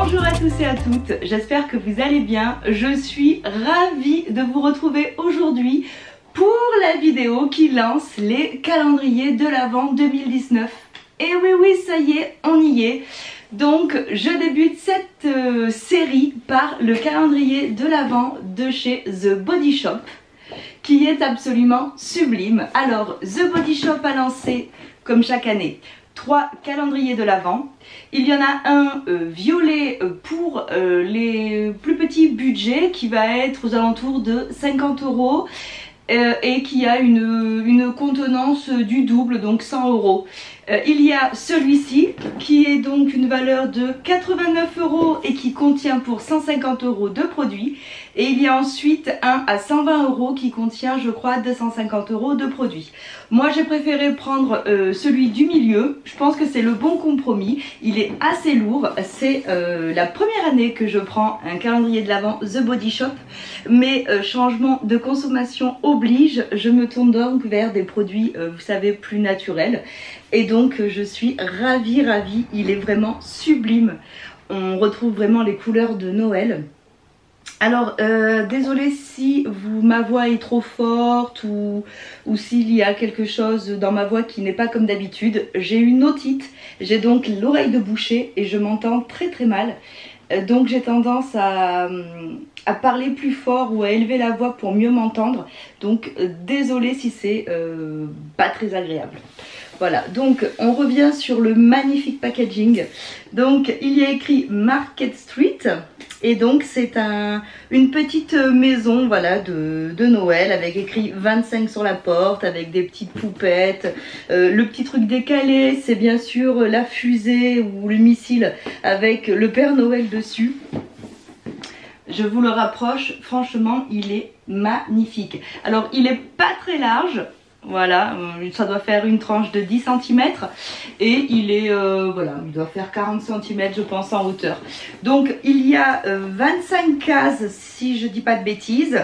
Bonjour à tous et à toutes, j'espère que vous allez bien. Je suis ravie de vous retrouver aujourd'hui pour la vidéo qui lance les calendriers de l'Avent 2019. Et oui, ça y est, on y est. Donc je débute cette série par le calendrier de l'Avent de chez The Body Shop, qui est absolument sublime. Alors The Body Shop a lancé, comme chaque année, 3 calendriers de l'Avent. Il y en a un violet pour les plus petits budgets qui va être aux alentours de 50 € et qui a une contenance du double, donc 100 €. Il y a celui-ci qui est donc une valeur de 89 € et qui contient pour 150 € de produits. Et il y a ensuite un à 120 € qui contient, je crois, 250 € de produits. Moi j'ai préféré prendre celui du milieu. Je pense que c'est le bon compromis. Il est assez lourd. C'est la première année que je prends un calendrier de l'Avent The Body Shop. Mais changement de consommation oblige, je me tourne donc vers des produits, vous savez, plus naturels. Et donc je suis ravie, il est vraiment sublime. On retrouve vraiment les couleurs de Noël. Alors désolée si ma voix est trop forte ou s'il y a quelque chose dans ma voix qui n'est pas comme d'habitude. J'ai une otite, j'ai donc l'oreille de boucher et je m'entends très mal. Donc j'ai tendance à parler plus fort ou à élever la voix pour mieux m'entendre. Donc désolée si c'est pas très agréable. Voilà, donc on revient sur le magnifique packaging. Donc il y a écrit Market Street et donc c'est une petite maison, voilà, de Noël avec écrit 25 sur la porte avec des petites poupettes. Le petit truc décalé, c'est bien sûr la fusée ou le missile avec le Père Noël dessus. Je vous le rapproche, franchement il est magnifique. Alors il est pas très large. Voilà, ça doit faire une tranche de 10 cm et il est, voilà, il doit faire 40 cm je pense en hauteur. Donc il y a 25 cases si je dis pas de bêtises.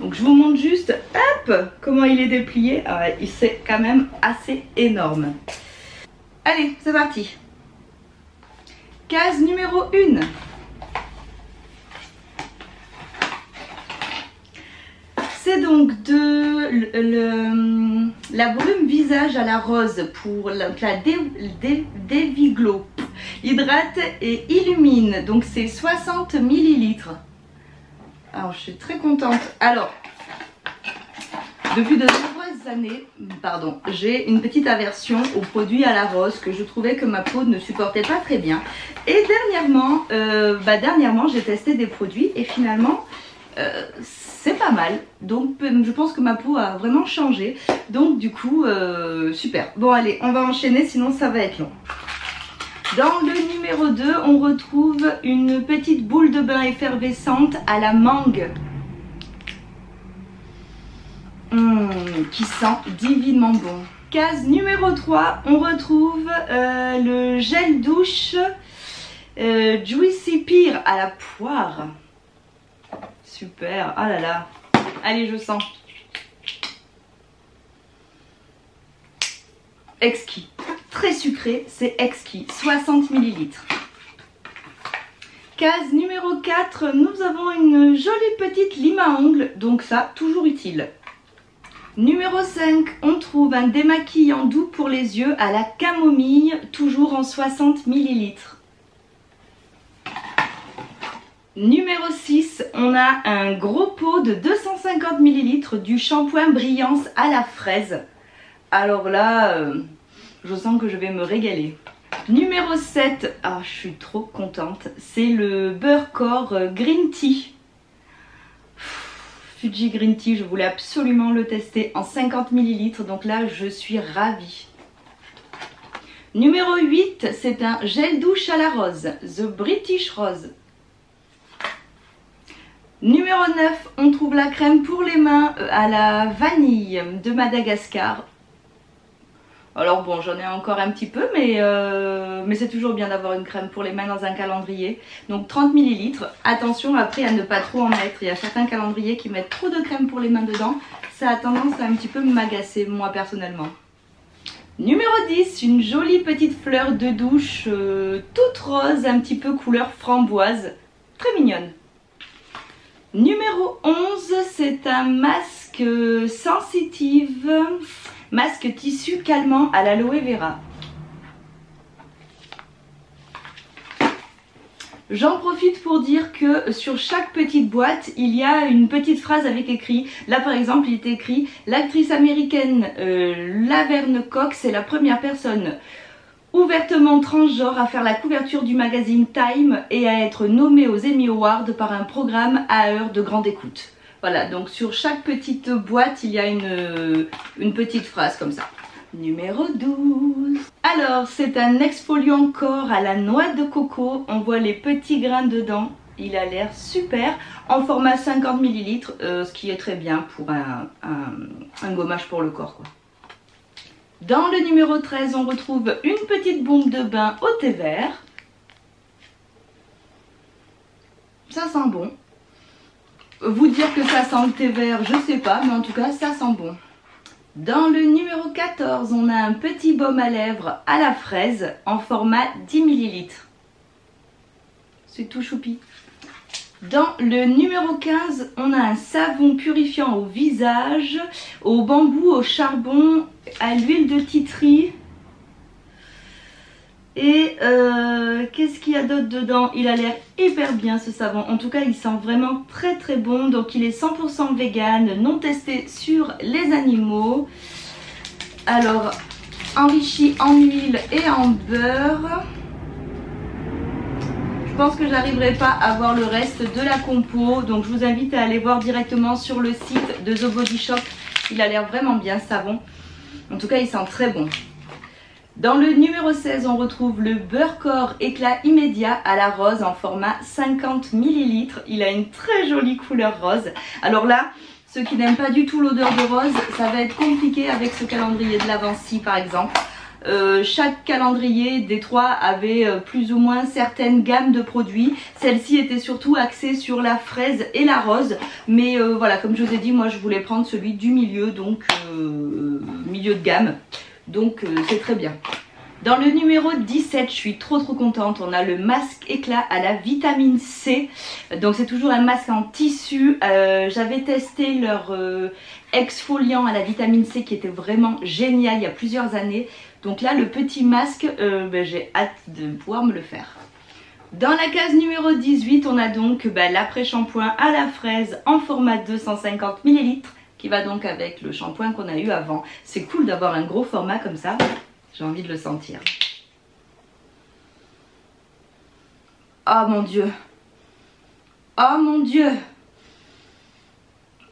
Donc je vous montre juste, hop, comment il est déplié. Ah, c'est quand même assez énorme. Allez, c'est parti. Case numéro 1. C'est donc la brume visage à la rose pour la Déviglow. Hydrate et illumine. Donc c'est 60 ml. Alors je suis très contente. Alors, depuis de nombreuses années, j'ai une petite aversion aux produits à la rose que je trouvais que ma peau ne supportait pas très bien. Et dernièrement j'ai testé des produits et finalement c'est pas mal. Donc je pense que ma peau a vraiment changé. Donc du coup super. Bon allez, on va enchaîner sinon ça va être long. Dans le numéro 2, on retrouve une petite boule de bain effervescente à la mangue. Qui sent divinement bon. Case numéro 3, on retrouve le gel douche Juicy Pear à la poire. Super, ah là là. Allez, je sens. Exquis. Très sucré, c'est exquis. 60 ml. Case numéro 4, nous avons une jolie petite lime à ongles. Donc ça, toujours utile. Numéro 5, on trouve un démaquillant doux pour les yeux à la camomille, toujours en 60 ml. Numéro 6, on a un gros pot de 250 ml du shampoing Brillance à la fraise. Alors là, je sens que je vais me régaler. Numéro 7, ah, je suis trop contente, c'est le beurre corps Green Tea. Fuji Green Tea, je voulais absolument le tester en 50 ml, donc là je suis ravie. Numéro 8, c'est un gel douche à la rose, The British Rose. Numéro 9, on trouve la crème pour les mains à la vanille de Madagascar. Alors bon, j'en ai encore un petit peu, mais c'est toujours bien d'avoir une crème pour les mains dans un calendrier. Donc 30 ml. Attention après à ne pas trop en mettre. Il y a certains calendriers qui mettent trop de crème pour les mains dedans. Ça a tendance à un petit peu m'agacer, moi personnellement. Numéro 10, une jolie petite fleur de douche toute rose, un petit peu couleur framboise, très mignonne. Numéro 11, c'est un masque sensitive, masque tissu calmant à l'aloe vera. J'en profite pour dire que sur chaque petite boîte, il y a une petite phrase avec écrit. Là par exemple, il est écrit « L'actrice américaine Laverne Cox est la première personne ouvertement transgenre à faire la couverture du magazine Time et à être nommée aux Emmy Awards par un programme à heure de grande écoute. » Voilà, donc sur chaque petite boîte, il y a une petite phrase comme ça. Numéro 12. Alors, c'est un exfoliant corps à la noix de coco. On voit les petits grains dedans. Il a l'air super. En format 50 ml, ce qui est très bien pour un gommage pour le corps, quoi. Dans le numéro 13, on retrouve une petite bombe de bain au thé vert. Ça sent bon. Vous dire que ça sent le thé vert, je sais pas, mais en tout cas, ça sent bon. Dans le numéro 14, on a un petit baume à lèvres à la fraise en format 10 ml. C'est tout choupi. Dans le numéro 15, on a un savon purifiant au visage, au bambou, au charbon, à l'huile de titri. Et qu'est-ce qu'il y a d'autre dedans? Il a l'air hyper bien ce savon. En tout cas, il sent vraiment très très bon. Donc il est 100% vegan, non testé sur les animaux. Alors, enrichi en huile et en beurre. Je pense que j'arriverai pas à voir le reste de la compo. Donc je vous invite à aller voir directement sur le site de The Body Shop. Il a l'air vraiment bien ce savon. En tout cas, il sent très bon. Dans le numéro 16, on retrouve le beurre corps éclat immédiat à la rose en format 50 ml. Il a une très jolie couleur rose. Alors là, ceux qui n'aiment pas du tout l'odeur de rose, ça va être compliqué avec ce calendrier de l'Avanci par exemple. Chaque calendrier des trois avait plus ou moins certaines gammes de produits. Celle-ci était surtout axée sur la fraise et la rose. Mais voilà, comme je vous ai dit, moi je voulais prendre celui du milieu, donc milieu de gamme. Donc c'est très bien. Dans le numéro 17, je suis trop contente. On a le masque éclat à la vitamine C. Donc c'est toujours un masque en tissu. J'avais testé leur exfoliant à la vitamine C qui était vraiment génial il y a plusieurs années. Donc là le petit masque, j'ai hâte de pouvoir me le faire. Dans la case numéro 18, on a donc l'après-shampoing à la fraise en format 250 ml. Qui va donc avec le shampoing qu'on a eu avant. C'est cool d'avoir un gros format comme ça. J'ai envie de le sentir. Oh mon Dieu. Oh mon Dieu.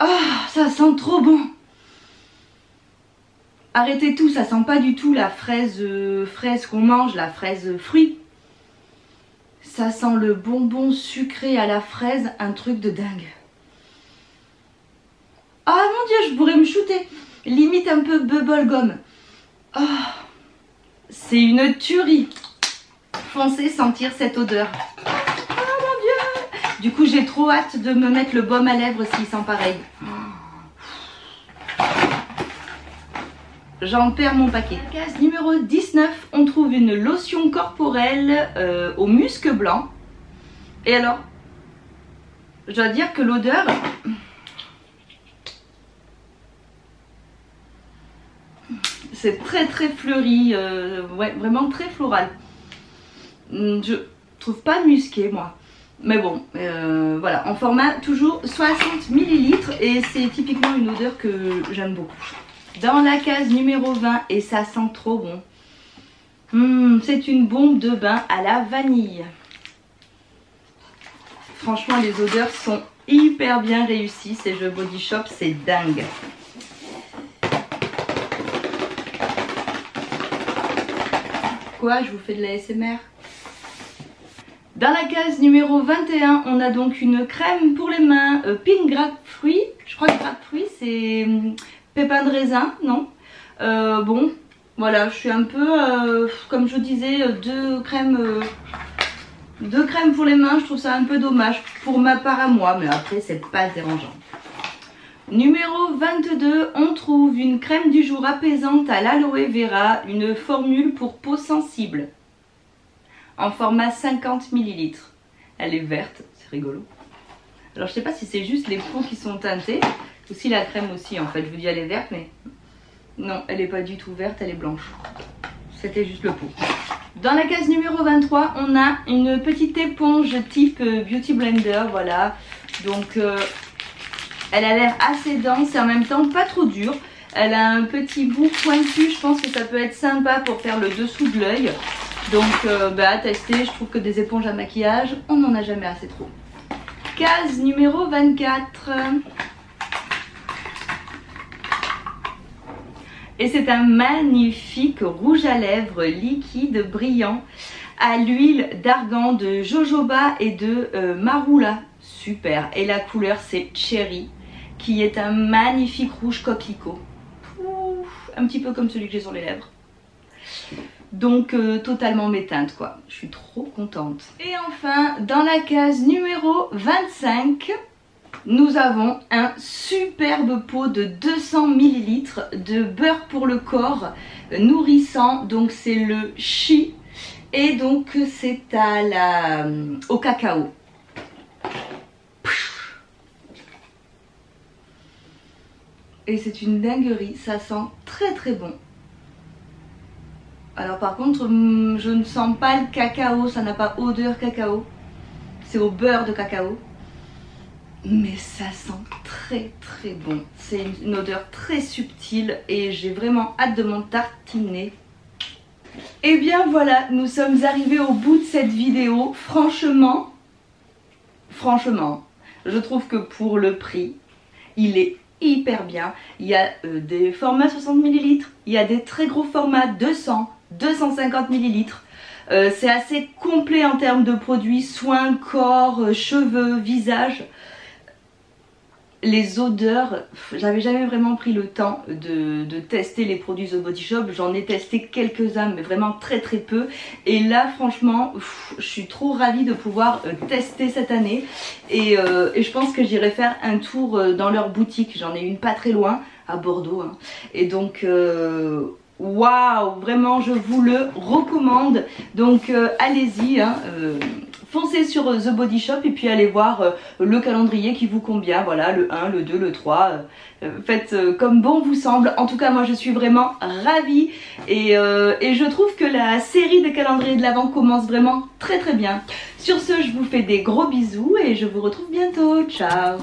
Oh, ça sent trop bon. Arrêtez tout, ça sent pas du tout la fraise, fraise qu'on mange, la fraise fruit. Ça sent le bonbon sucré à la fraise, un truc de dingue. Oh mon Dieu, je pourrais me shooter. Limite un peu bubblegum. Oh, c'est une tuerie. Foncez sentir cette odeur. Oh mon Dieu. Du coup, j'ai trop hâte de me mettre le baume à lèvres s'il sent pareil. J'en perds mon paquet. Case numéro 19, on trouve une lotion corporelle au musc blanc. Et alors, je dois dire que l'odeur... C'est très fleuri, ouais, vraiment très floral. Je trouve pas musqué moi. Mais bon, voilà, en format toujours 60 ml et c'est typiquement une odeur que j'aime beaucoup. Dans la case numéro 20, et ça sent trop bon. C'est une bombe de bain à la vanille. Franchement, les odeurs sont hyper bien réussies. Ces jeux Body Shop, c'est dingue. Quoi, je vous fais de la SMR. Dans la case numéro 21, on a donc une crème pour les mains Pink Grapefruit. Je crois que Grapefruit c'est pépins de raisin, non? Bon, voilà, je suis un peu, comme je vous disais, deux crèmes pour les mains. Je trouve ça un peu dommage pour ma part à moi, mais après c'est pas dérangeant. Numéro 22, on trouve une crème du jour apaisante à l'aloe vera, une formule pour peau sensible, en format 50 ml. Elle est verte, c'est rigolo. Alors je sais pas si c'est juste les peaux qui sont teintées, ou si la crème aussi en fait. Je vous dis elle est verte, mais non, elle n'est pas du tout verte, elle est blanche. C'était juste le pot. Dans la case numéro 23, on a une petite éponge type Beauty Blender, voilà. Donc elle a l'air assez dense et en même temps pas trop dure. Elle a un petit bout pointu, je pense que ça peut être sympa pour faire le dessous de l'œil. Donc à tester, je trouve que des éponges à maquillage, on n'en a jamais assez trop. Case numéro 24. Et c'est un magnifique rouge à lèvres liquide brillant à l'huile d'argan de jojoba et de marula. Super. Et la couleur c'est Cherry, qui est un magnifique rouge coquelicot. Ouf, un petit peu comme celui que j'ai sur les lèvres. Donc totalement mes teintes quoi. Je suis trop contente. Et enfin, dans la case numéro 25, nous avons un superbe pot de 200 ml de beurre pour le corps nourrissant. Donc c'est le Chi et donc c'est au cacao. Et c'est une dinguerie, ça sent très très bon. Alors par contre, je ne sens pas le cacao, ça n'a pas odeur cacao. C'est au beurre de cacao. Mais ça sent très très bon. C'est une odeur très subtile et j'ai vraiment hâte de m'en tartiner. Et bien voilà, nous sommes arrivés au bout de cette vidéo. Franchement, je trouve que pour le prix, il est hyper bien. Il y a des formats 60 ml, il y a des très gros formats 200, 250 ml. C'est assez complet en termes de produits, soins, corps, cheveux, visage. Les odeurs, j'avais jamais vraiment pris le temps de tester les produits The Body Shop. J'en ai testé quelques-uns, mais vraiment très très peu. Et là, franchement, je suis trop ravie de pouvoir tester cette année. Et je pense que j'irai faire un tour dans leur boutique. J'en ai une pas très loin, à Bordeaux. Hein. Et donc, waouh, vraiment, je vous le recommande. Donc, allez-y, hein, foncez sur The Body Shop et puis allez voir le calendrier qui vous convient, voilà, le 1, le 2, le 3, faites comme bon vous semble. En tout cas moi je suis vraiment ravie et je trouve que la série de calendrier de l'Avent commence vraiment très très bien. Sur ce, je vous fais des gros bisous et je vous retrouve bientôt, ciao.